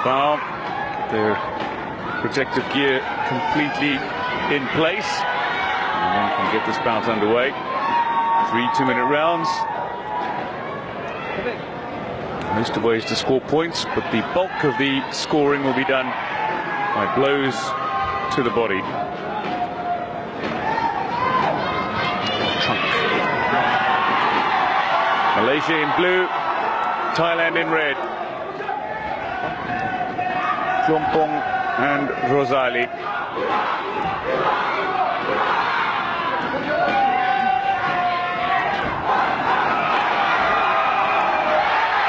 bow, their protective gear completely in place, and then can get this bout underway. 3 2-minute rounds. Most of ways to score points, but the bulk of the scoring will be done by blows to the body. Trunk. Malaysia in blue, Thailand in red. Chompong and Rosali.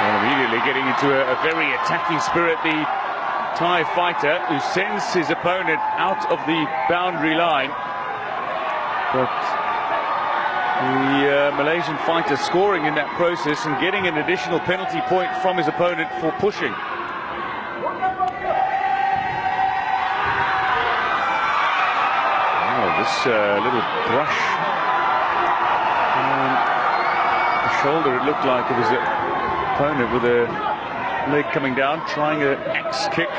Well, immediately getting into a very attacking spirit, the Thai fighter who sends his opponent out of the boundary line. But the Malaysian fighter scoring in that process and getting an additional penalty point from his opponent for pushing. Oh, this little brush on the shoulder, it looked like it was an opponent with a leg coming down, trying an axe kick.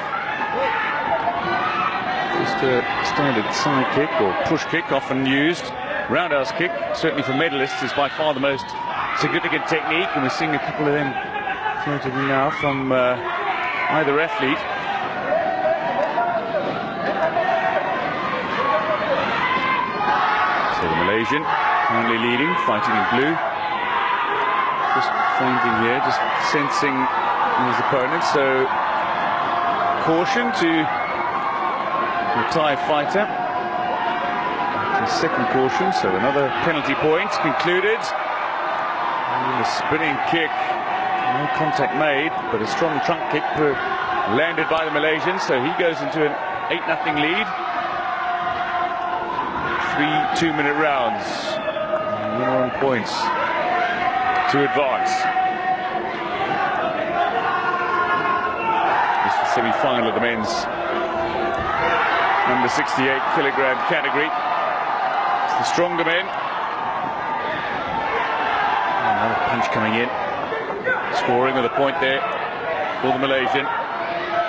Just a standard side kick or push kick, often used. Roundhouse kick, certainly for medalists, is by far the most significant technique, and we're seeing a couple of them floated in now from either athlete. So the Malaysian currently leading, fighting in blue. Just feinting here, just sensing his opponent. So caution to the Thai fighter. Second caution, so another penalty point concluded. And a spinning kick, no contact made, but a strong trunk kick landed by the Malaysian, so he goes into an 8-0 lead. 3 2-minute rounds. Winner on points to advance. This is the semi-final of the men's under 68 kilogram category. The stronger men. Another punch coming in. Scoring with a point there for the Malaysian.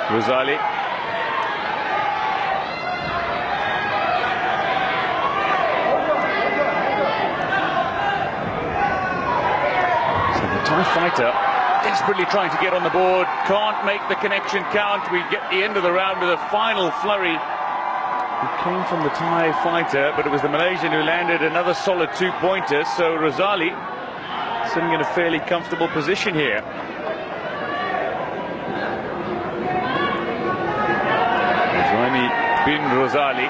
Rosali. So the Thai fighter desperately trying to get on the board. Can't make the connection count. We get the end of the round with a final flurry. It came from the Thai fighter, but it was the Malaysian who landed another solid 2-pointer. So Rosali sitting in a fairly comfortable position here. Rosali bin Rosali.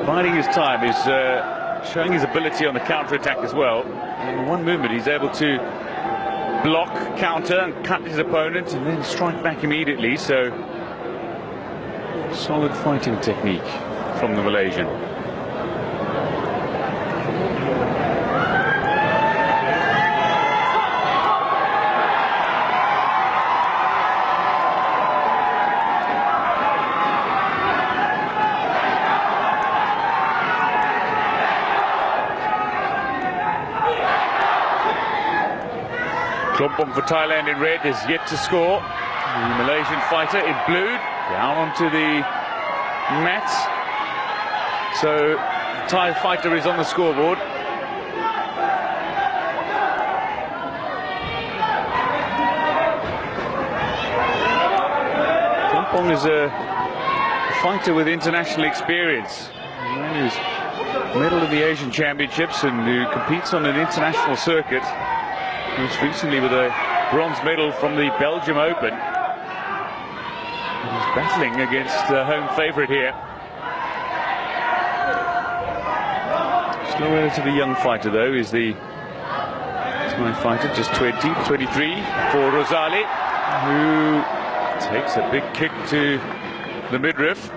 Biding his time, is showing his ability on the counter-attack as well. In one movement he's able to block, counter and cut his opponent and then strike back immediately, so solid fighting technique from the Malaysian. Chompong for Thailand in red is yet to score. The Malaysian fighter in blue down onto the mat. So the Thai fighter is on the scoreboard. Chompong is a fighter with international experience. A man who's medal in the Asian Championships and who competes on an international circuit. Most recently with a bronze medal from the Belgium Open. And he's battling against the home favourite here. Still a relatively young fighter though, is the Thai fighter, just 23 for Rosali, who takes a big kick to the midriff.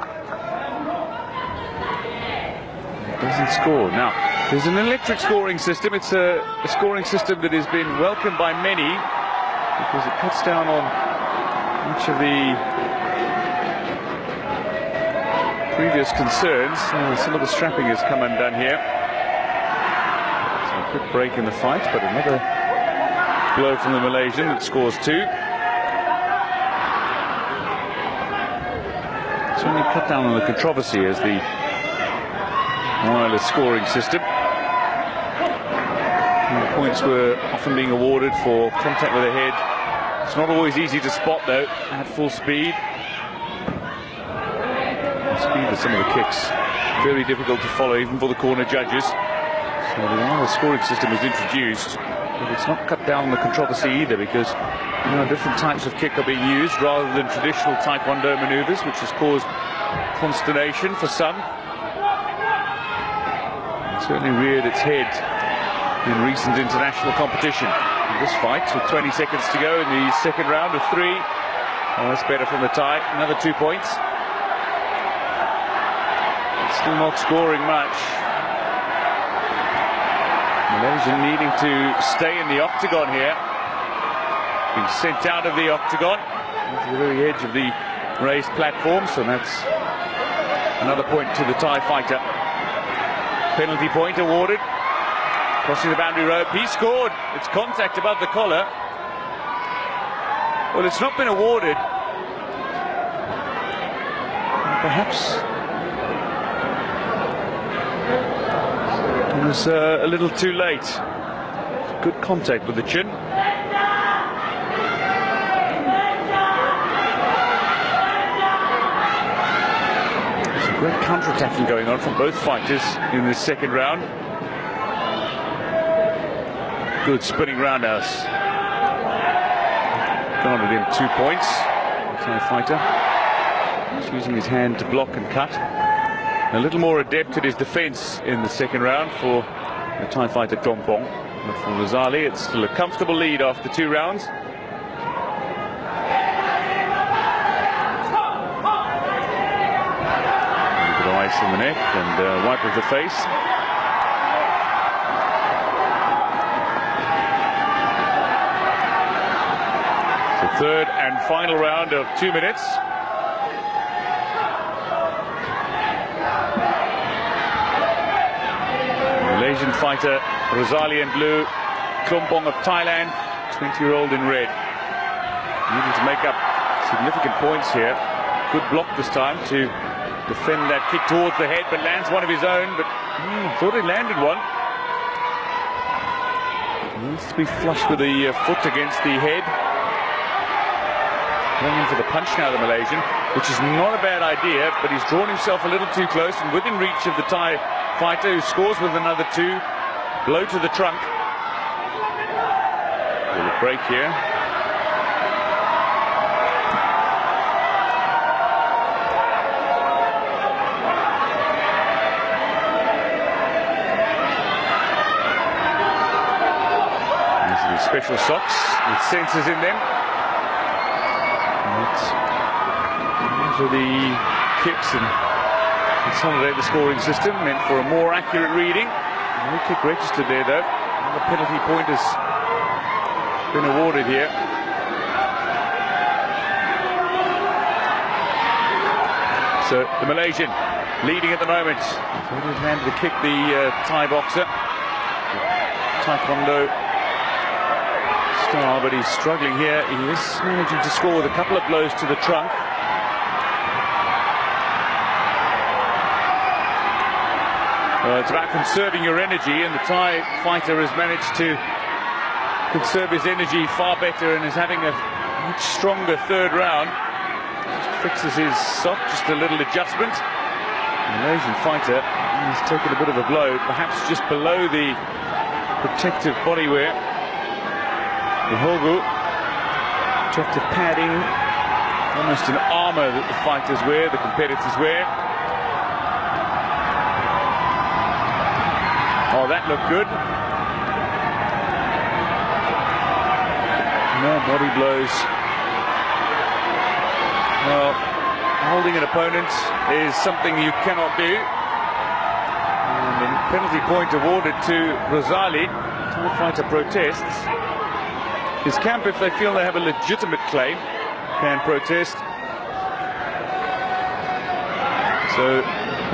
Doesn't score. Now, there's an electric scoring system. It's a scoring system that has been welcomed by many because it cuts down on much of the previous concerns. Some of the strapping has come undone here. So a quick break in the fight, but another blow from the Malaysian that scores 2. Certainly cut down on the controversy as the wireless scoring system. And the points were often being awarded for contact with the head. It's not always easy to spot though at full speed. The speed of some of the kicks very difficult to follow even for the corner judges. So the wireless scoring system was introduced, but it's not cut down on the controversy either, because different types of kick are being used rather than traditional taekwondo maneuvers, which has caused consternation for some. It certainly reared its head in recent international competition. In this fight, with 20 seconds to go in the second round of 3. Oh, that's better from the Thai. Another 2 points. Still not scoring much. Malaysia needing to stay in the octagon here. Being sent out of the octagon to the very edge of the raised platform, so that's another point to the Thai fighter. Penalty point awarded. Crossing the boundary rope, he scored. It's contact above the collar. Well, it's not been awarded. Perhaps it was a little too late. Good contact with the chin. Some great counter-attacking going on from both fighters in this second round. Good spinning roundhouse. Granted him 2 points. The Thai fighter. He's using his hand to block and cut. A little more adept at his defence in the second round for the Thai fighter Klompong. But for Rosali, it's still a comfortable lead after 2 rounds. A bit of ice on the neck and wipe of the face. The third and final round of 2 minutes. Malaysian fighter Rosali in blue, Klompong of Thailand, 20-year-old in red. Needing to make up significant points here. Good block this time to defend that kick towards the head, but lands one of his own, but thought he landed one. Needs to be flush with the foot against the head. Going in for the punch now, the Malaysian, which is not a bad idea, but he's drawn himself a little too close and within reach of the Thai fighter, who scores with another 2. Blow to the trunk. A little break here. These are the special socks with sensors in them. These are the kicks and consolidate the scoring system, meant for a more accurate reading. No kick registered there though. The penalty point has been awarded here. So the Malaysian leading at the moment. He landed to kick the Thai boxer. Taekwondo star, but he's struggling here. He is managing to score with a couple of blows to the trunk. It's about conserving your energy, and the Thai fighter has managed to conserve his energy far better and is having a much stronger third round. Just fixes his sock, just a little adjustment. The Malaysian fighter has taken a bit of a blow, perhaps just below the protective bodywear. The Hogu, protective padding, almost an armour that the fighters wear, the competitors wear. Oh, that looked good. More body blows. Well, holding an opponent is something you cannot do. And a penalty point awarded to Rosali. The fighter protests. His camp, if they feel they have a legitimate claim, can protest. So,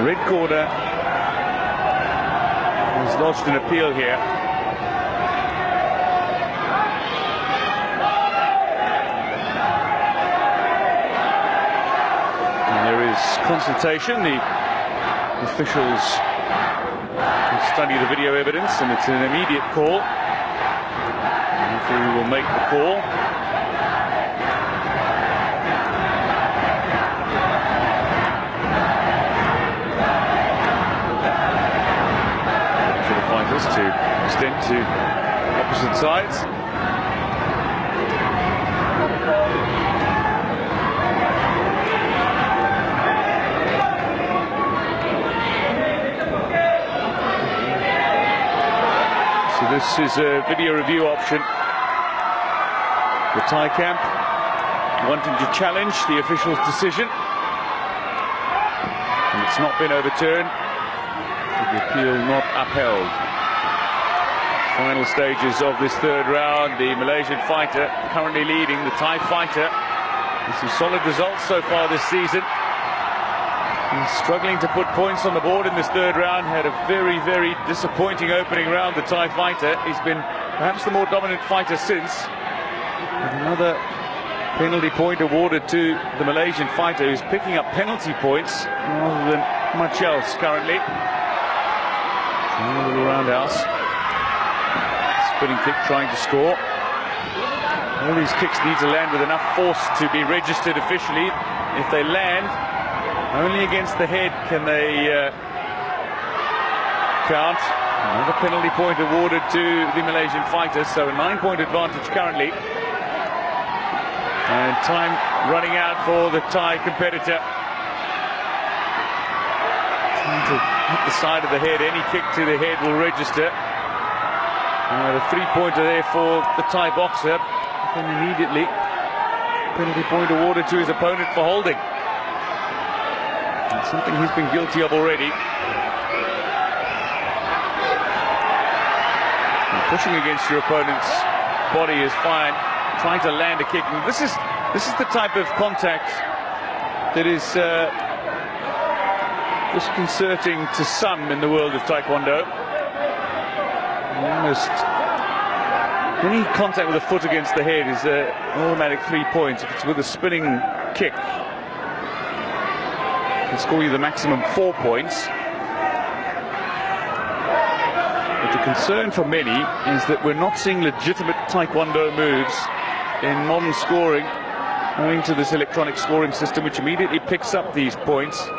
red corner has lodged an appeal here. And there is consultation. The officials will study the video evidence, and it's an immediate call. The referee will make the call. To extend to opposite sides. So this is a video review option. The Thai camp wanting to challenge the official's decision, and it's not been overturned. The appeal not upheld. Final stages of this third round. The Malaysian fighter currently leading the Thai fighter with some solid results so far this season. He's struggling to put points on the board in this third round. Had a very, very disappointing opening round, the Thai fighter. He's been perhaps the more dominant fighter since. And another penalty point awarded to the Malaysian fighter, who's picking up penalty points rather than much else currently. A little roundhouse. Spinning kick trying to score. All these kicks need to land with enough force to be registered officially. If they land only against the head can they count. Another penalty point awarded to the Malaysian fighter, so a 9-point advantage currently. And time running out for the Thai competitor. Trying to hit the side of the head. Any kick to the head will register. The 3-pointer there for the Thai boxer. Then immediately, penalty point awarded to his opponent for holding. It's something he's been guilty of already. And pushing against your opponent's body is fine. Trying to land a kick. And this is the type of contact that is disconcerting to some in the world of Taekwondo. Almost any contact with a foot against the head is an automatic 3 points. If it's with a spinning kick, it can score you the maximum 4 points. But the concern for many is that we're not seeing legitimate Taekwondo moves in modern scoring, owing to this electronic scoring system, which immediately picks up these points.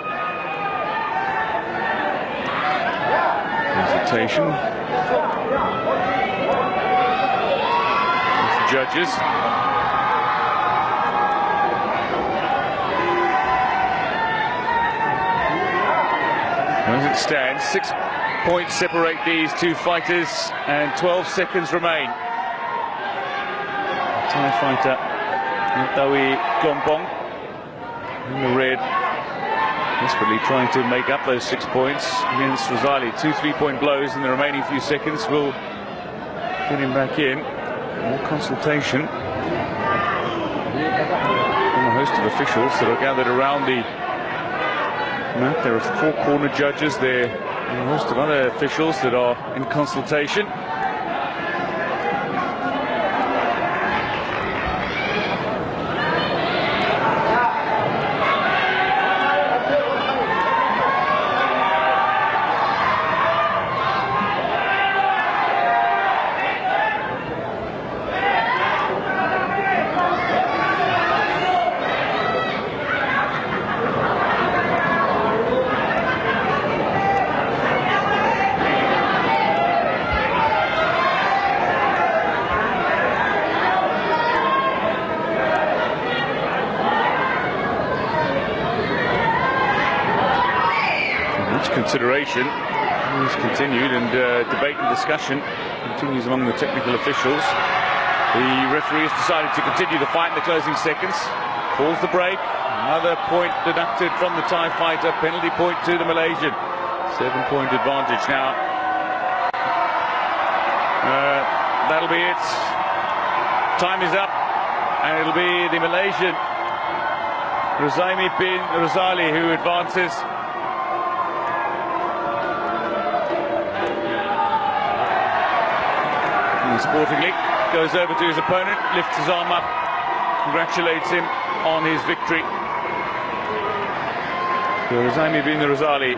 Hesitation. Judges. As it stands, 6 points separate these two fighters and 12 seconds remain. Thai fighter Tawi Klompong in the red, desperately trying to make up those 6 points against Razali. 2 3-point blows in the remaining few seconds will get him back in. More consultation from a host of officials that are gathered around the mat. There are 4 corner judges there and a host of other officials that are in consultation. Consideration is continued, and debate and discussion continues among the technical officials. The referee has decided to continue the fight in the closing seconds. Calls the break. Another point deducted from the Thai fighter. Penalty point to the Malaysian. 7-point advantage now. That'll be it. Time is up, and it'll be the Malaysian Razaimi bin Razali who advances Sportingly goes over to his opponent, lifts his arm up, congratulates him on his victory. Razami bin Razali.